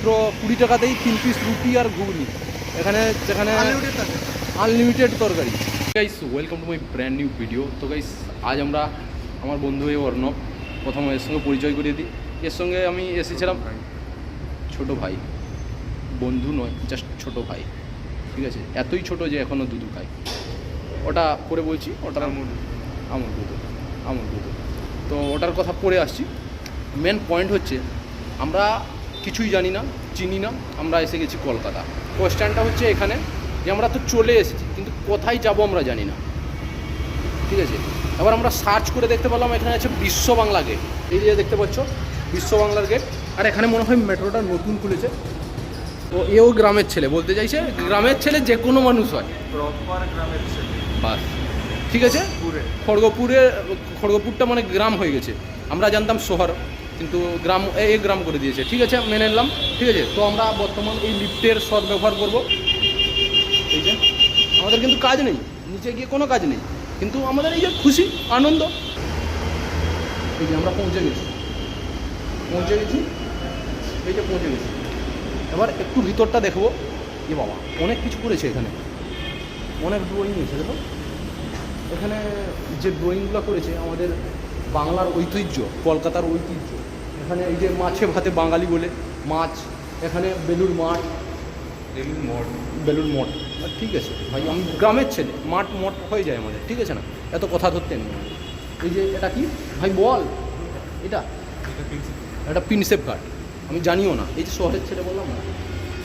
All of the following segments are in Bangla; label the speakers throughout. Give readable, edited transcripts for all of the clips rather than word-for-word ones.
Speaker 1: মাত্র 20 টাকাতেই 3 পিস রুটি আর ঘুগনি, এখানে যেখানে আনলিমিটেড তরকারি। Guys welcome to my brand new video. তো গাইস আজ আমরা আমার বন্ধু এই অর্ণব, প্রথম এর সঙ্গে পরিচয় করিয়ে দিই। এর সঙ্গে আমি এসেছিলাম ছোট ভাই, বন্ধু নয়, জাস্ট ছোট ভাই, ঠিক আছে? এতই ছোট যে এখনও দুধ খায়। ওটা পরে বলছি, ওটা আমল দুধ। তো ওটার কথা পরে আসছি। মেন পয়েন্ট হচ্ছে আমরা কিছুই জানি না, চিনি না, আমরা এসে গেছি কলকাতা। কোয়েশ্চেনটা হচ্ছে এখানে যে আমরা তো চলে এসেছি, কিন্তু কোথায় যাব আমরা জানি না, ঠিক আছে? এবার আমরা সার্চ করে দেখতে পেলাম এখানে আছে বিশ্ব বাংলা গেট। এই যে দেখতে পাচ্ছ বিশ্ব বাংলার গেট। আর এখানে মনে হয় মেট্রোটা নতুন খুলেছে। তো এও গ্রামের ছেলে, বলতে চাইছে গ্রামের ছেলে যে কোনো মানুষ হয়,
Speaker 2: প্রপার গ্রামের ছেলে।
Speaker 1: বাস ঠিক আছে। খড়গপুরটা মানে গ্রাম হয়ে গেছে। আমরা জানতাম শহর, কিন্তু গ্রাম গ্রাম করে দিয়েছে, ঠিক আছে, মেনে নিলাম, ঠিক আছে। তো আমরা বর্তমান এই লিফটের সদ্ব্যবহার করব। এই যে আমাদের কিন্তু কাজ নেই, নিচে গিয়ে কোনো কাজ নেই, কিন্তু আমাদের এই যে খুশি আনন্দ। এই যে আমরা পৌঁছে গেছি, এই যে পৌঁছে গেছি। এবার একটু ভিতরটা দেখবো। এ বাবা, অনেক কিছু করেছে এখানে, অনেক ড্রয়িং আছে। দেখো এখানে যে ড্রয়িংগুলো করেছে আমাদের বাংলার ঐতিহ্য, কলকাতার ঐতিহ্য। এখানে এই যে মাছে ভাতে বাঙালি বলে মাছ, এখানে বেলুর মঠ। ঠিক আছে ভাই, আমি গ্রামের ছেলে, মঠ হয়ে যায় আমাদের, ঠিক আছে না? এত কথা ধরতে নেই। এই যে এটা কি ভাই বল, এটা প্রিন্সেপ ঘাট, আমি জানিও না। এই যে শহরের ছেলে বললাম না,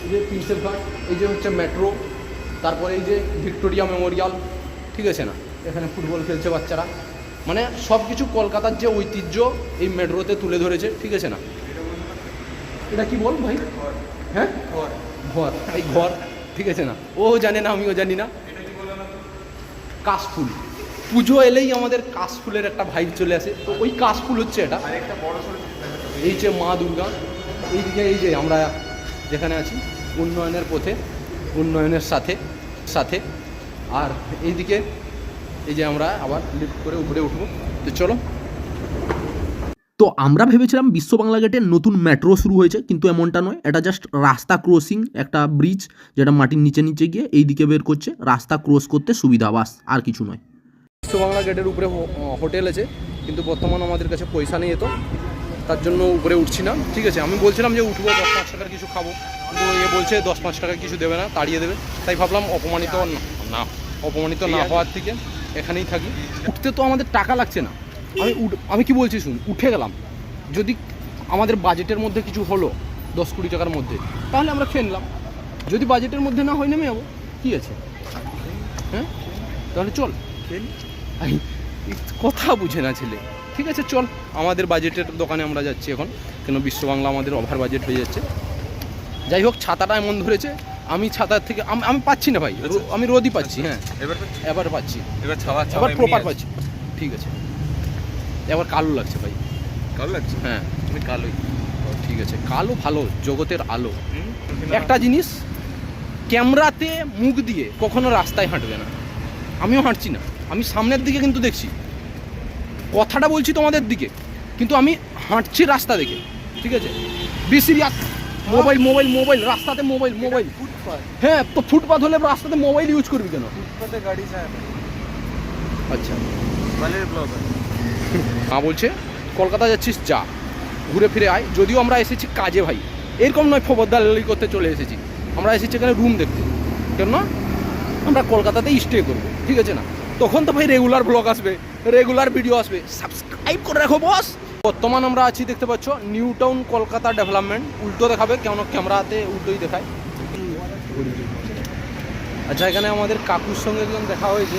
Speaker 1: এই যে প্রিন্সেপ ঘাট, এই যে হচ্ছে মেট্রো, তারপরে এই যে ভিক্টোরিয়া মেমোরিয়াল, ঠিক আছে না? এখানে ফুটবল খেলছে বাচ্চারা। মানে সব কিছু কলকাতার যে ঐতিহ্য এই মেট্রোতে তুলে ধরেছে, ঠিক আছে না? এটা কি বল ভাই? হ্যাঁ, ঘর, এই ঘর, ঠিক আছে না? ও জানে না, আমিও জানি না। কাশফুল, পুজো এলেই আমাদের কাশফুলের একটা ভাইব চলে আসে। তো ওই কাশফুল হচ্ছে এটা। এই যে মা দুর্গা, এইদিকে এই যে আমরা যেখানে আছি উন্নয়নের পথে, উন্নয়নের সাথে। আর এইদিকে এই যে আমরা আবার লিফট করে উপরে উঠবো। তো চলো।
Speaker 3: তো আমরা ভেবেছিলাম বিশ্ব বাংলা গেটের নতুন মেট্রো শুরু হয়েছে, কিন্তু এমনটা নয়। এটা জাস্ট রাস্তা ক্রসিং, একটা ব্রিজ যেটা মাটির নিচে গিয়ে এই দিকে বের করছে। রাস্তা ক্রস করতে সুবিধা, বাস, আর কিছু নয়।
Speaker 1: বিশ্ব বাংলা গেটের উপরে হোটেল আছে, কিন্তু বর্তমান আমাদের কাছে পয়সা নেই, তো তার জন্য উপরে উঠছি না, ঠিক আছে? আমি বলছিলাম যে উঠবো, 10-5 টাকার কিছু খাবো, কিন্তু এ বলছে 10-5 টাকা কিছু দেবে না, তাড়িয়ে দেবে। তাই ভাবলাম অপমানিত না হওয়ার থেকে এখানেই থাকি। উঠতে তো আমাদের টাকা লাগছে না। আমি কি বলছি শুন, উঠে গেলাম, যদি আমাদের বাজেটের মধ্যে কিছু হলো 10-20 টাকার মধ্যে, তাহলে আমরা খেয়ে নিলাম। যদি বাজেটের মধ্যে না হয় নেমে যাবো, কী আছে? হ্যাঁ, তাহলে চল। কথা বুঝে না ছেলে, ঠিক আছে চল। আমাদের বাজেটের দোকানে আমরা যাচ্ছি এখন, কেন বিশ্ব বাংলা আমাদের ওভার বাজেট হয়ে যাচ্ছে। যাই হোক, ছাতাটা এমন ধরেছে, আমি ছাতার থেকে আমি পাচ্ছি না ভাই, আমি রোদই পাচ্ছি। হ্যাঁ, এবার পাচ্ছি, এবার প্রপার পাচ্ছি, ঠিক আছে। এবার কালো লাগছে ভাই,
Speaker 2: কালো লাগছে?
Speaker 1: হ্যাঁ
Speaker 2: তুমি কালোই,
Speaker 1: ঠিক আছে। কালো ভালো, জগতের আলো। একটা জিনিস, ক্যামেরাতে মুখ দিয়ে কখনো রাস্তায় হাঁটবে না। আমিও হাঁটছি না, আমি সামনের দিকে কিন্তু দেখছি, কথাটা বলছি তোমাদের দিকে, কিন্তু আমি হাঁটছি রাস্তা দেখে, ঠিক আছে? বেশি মোবাইল রাস্তাতে, মোবাইল। হ্যাঁ, তো ফুটপাথ হলে রাস্তাতে মোবাইল ইউজ করবি কেন?
Speaker 2: ফুটপাতে গাড়ি যায় না।
Speaker 1: আচ্ছা,
Speaker 2: বালের ব্লগার।
Speaker 1: মা বলছে কলকাতা যাচ্ছিস, যা, ঘুরে ফিরে আয়। যদিও আমরা এসেছি কাজে ভাই, এরকম নয় খবরদারি করতে চলে এসেছি। আমরা এসেছি এখানে রুম দেখতে, কেন না? আমরা কলকাতাতেই স্টে করবো, ঠিক আছে না? তখন তো ভাই রেগুলার ব্লগ আসবে, রেগুলার ভিডিও আসবে। সাবস্ক্রাইব করে রাখো বস। বর্তমান আমরা আছি, দেখতে পাচ্ছ, নিউ টাউন কলকাতা ডেভেলপমেন্ট। উল্টো দেখাবে, কেন ক্যামেরাতে উল্টোই দেখায়। আচ্ছা, এখানে আমাদের কাকুর সঙ্গে একজন দেখা হয়েছে।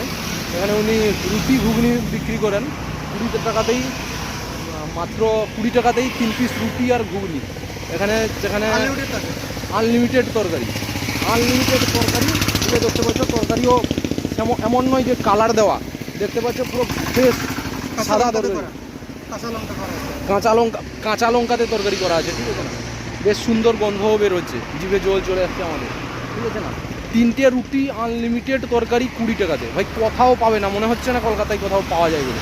Speaker 1: এখানে উনি রুটি ঘুগনি বিক্রি করেন 20 টাকাতেই, মাত্র 20 টাকাতেই 3 পিস রুটি আর ঘুগনি। এখানে যেখানে আনলিমিটেড তরকারি, এটা দেখতে পাচ্ছ। তরকারিও এমন নয় যে কালার দেওয়া, দেখতে পাচ্ছ পুরো ফ্রেশ সাদা তরকারি, কাঁচা লঙ্কাতে তরকারি করা আছে, ঠিক আছে না? বেশ সুন্দর গন্ধও বেরোচ্ছে, জিভে জল চলে আসছে আমাদের, ঠিক আছে না? 3টে রুটি, আনলিমিটেড তরকারি 20 টাকাতে। ভাই কোথাও পাবে না, মনে হচ্ছে না কলকাতায় কোথাও পাওয়া যায় বলে।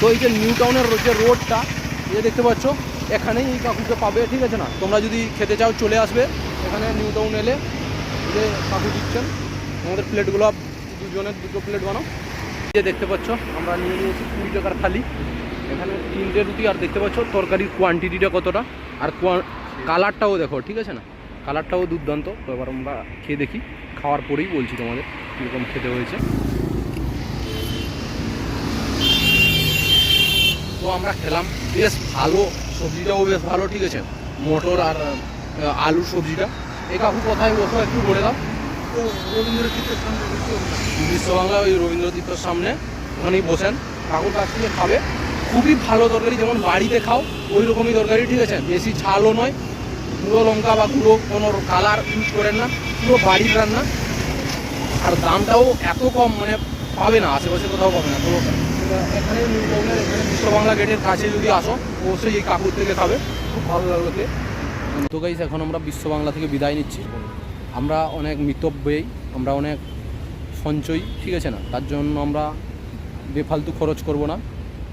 Speaker 1: তো এই যে নিউ টাউনের যে রোডটা, এই দেখতে পাচ্ছ, এখানেই এই কাকুকে পাবে, ঠিক আছে না? তোমরা যদি খেতে চাও চলে আসবে এখানে নিউ টাউন এলে, যে কাকু দিচ্ছেন আমাদের প্লেটগুলো দুজনের দুটো প্লেট বানাও। যে দেখতে পাচ্ছ আমরা নিয়ে নিয়েছি 20 টাকার থালি, এখানে 3টে রুটি, আর দেখতে পাচ্ছ তরকারির কোয়ান্টিটিটা কতটা, আর কালারটাও দেখো, ঠিক আছে না? কালারটাও দুর্দান্ত। তো এবার আমরা খেয়ে দেখি, খাওয়ার পরেই বলছি তোমাদের কীরকম খেতে হয়েছে। তো আমরা খেলাম, বেশ ভালো, সবজিটাও বেশ ভালো, ঠিক আছে? মটর আর আলুর সবজিটা। এই কাকু কোথায় বসো একটু বলে দাও।
Speaker 2: রবীন্দ্র তীর্থের সামনে
Speaker 1: বিশ্ববাংলা ওই রবীন্দ্র তীর্থের সামনে, ওখানেই বসেন, কাকুর কাছ থেকে খাবে। খুবই ভালো তরকারি, যেমন বাড়িতে খাও ওই রকমই তরকারি, ঠিক আছে? বেশি ঝালও নয়, গুঁড়ো লঙ্কা বা গুঁড়ো কোনো কালার ইউজ করেন না, পুরো বাড়ির রান্না। আর দামটাও এত কম, মানে পাবে না, আশেপাশে কোথাও পাবে না। তো এখানে নিউ টাউনের এখানে বিশ্ববাংলা গেটের কাছে যদি আসো অবশ্যই এই কাকুর থেকে খাবে, খুব ভালো লাগলো। তো গাইস এখন আমরা বিশ্ববাংলা থেকে বিদায় নিচ্ছি। আমরা অনেক মিতব্যয়ী, আমরা অনেক সঞ্চয়ী, ঠিক আছে না? তার জন্য আমরা বেফালতু খরচ করব না,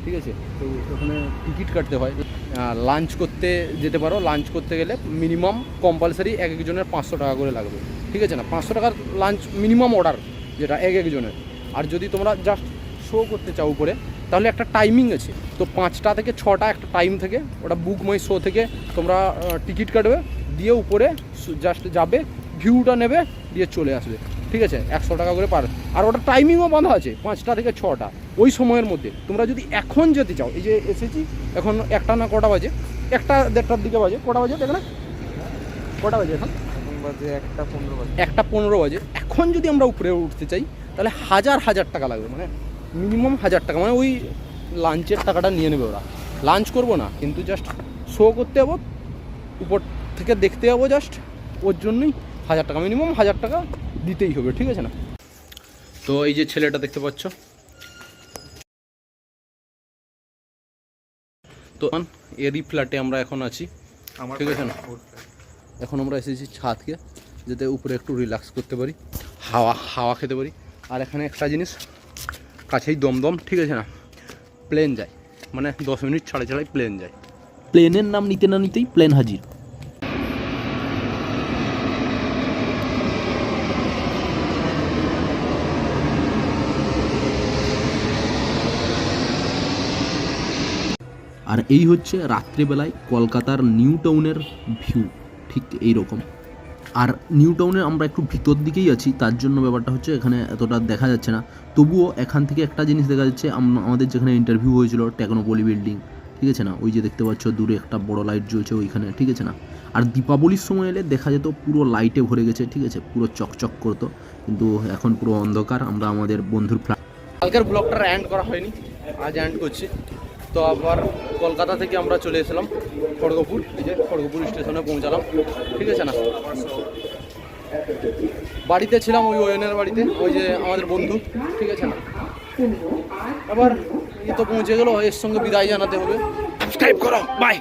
Speaker 1: ঠিক আছে? তো ওখানে টিকিট কাটতে হয়। লাঞ্চ করতে যেতে পারো, লাঞ্চ করতে গেলে মিনিমাম কম্পালসারি এক একজনের 500 টাকা করে লাগবে, ঠিক আছে না? 500 টাকার লাঞ্চ মিনিমাম অর্ডার, যেটা এক একজনের। আর যদি তোমরা জাস্ট শো করতে চাও উপরে, তাহলে একটা টাইমিং আছে। তো 5টা থেকে 6টা একটা টাইম থেকে, ওটা বুক মাই শো থেকে তোমরা টিকিট কাটবে, দিয়ে উপরে জাস্ট যাবে, ভিউটা নেবে, দিয়ে চলে আসবে, ঠিক আছে? 100 টাকা করে পার। আর ওটা টাইমিংও বাঁধা আছে 5টা থেকে 6টা, ওই সময়ের মধ্যে। তোমরা যদি এখন যেতে চাও, এই যে এসেছি এখন, একটা না কটা বাজে, 1টা 1:30টার দিকে বাজে, কটা বাজে দেখ না, কটা বাজে এখন?
Speaker 2: বাজে 1:15 বাজে।
Speaker 1: 1:15 বাজে। এখন যদি আমরা উপরে উঠতে চাই তাহলে হাজার টাকা লাগবে, মানে মিনিমাম 1000 টাকা, মানে ওই লাঞ্চের টাকাটা নিয়ে নেবে ওরা। লাঞ্চ করবো না, কিন্তু জাস্ট শো করতে যাবো, উপর থেকে দেখতে যাবো জাস্ট, ওর জন্যই 1000 টাকা, মিনিমাম 1000 টাকা দিতেই হবে, ঠিক আছে না? তো এই যে ছেলেটা দেখতে পাচ্ছ, তো এরই ফ্ল্যাটে আমরা এখন আছি, ঠিক আছে না? এখন আমরা এসেছি ছাদকে, যাতে উপরে একটু রিল্যাক্স করতে পারি, হাওয়া খেতে পারি। আর এখানে একটা জিনিস কাছেই দমদম, ঠিক আছে না? প্লেন যায়, মানে 10 মিনিট ছাড়াই প্লেন যায়।
Speaker 3: প্লেনের নাম নিতে না নিতেই প্লেন হাজির। আর এই হচ্ছে রাত্রেবেলায় কলকাতার নিউ টাউনের ভিউ, ঠিক এই রকম। আর নিউ টাউনে আমরা একটু ভিতর দিকেই আছি, তার জন্য ব্যাপারটা হচ্ছে এখানে এতটা দেখা যাচ্ছে না। তবুও এখান থেকে একটা জিনিস দেখা যাচ্ছে, আমাদের যেখানে ইন্টারভিউ হয়েছিল টেকনোপলি বিল্ডিং, ঠিক আছে না? ওই যে দেখতে পাচ্ছ দূরে একটা বড় লাইট জ্বলছে ওইখানে, ঠিক আছে না? আর দীপাবলির সময় এলে দেখা যেত পুরো লাইটে ভরে গেছে, ঠিক আছে? পুরো চকচক করতো, কিন্তু এখন পুরো অন্ধকার। আমরা আমাদের বন্ধুর
Speaker 1: কালকের ব্লগটা এন্ড করা হয়নি, আজ এন্ড করছি। তো আবার কলকাতা থেকে আমরা চলে এসেলাম খড়গপুর, এই যে খড়গপুর স্টেশনে পৌঁছালাম, ঠিক আছে না? বাড়িতে ছিলাম, ওই ওয়েনের বাড়িতে, ওই যে আমাদের বন্ধু, ঠিক আছে না? আবার এই তো পৌঁছে গেল, এর সঙ্গে বিদায় জানাতে হবে। সাবস্ক্রাইব করো, বাই।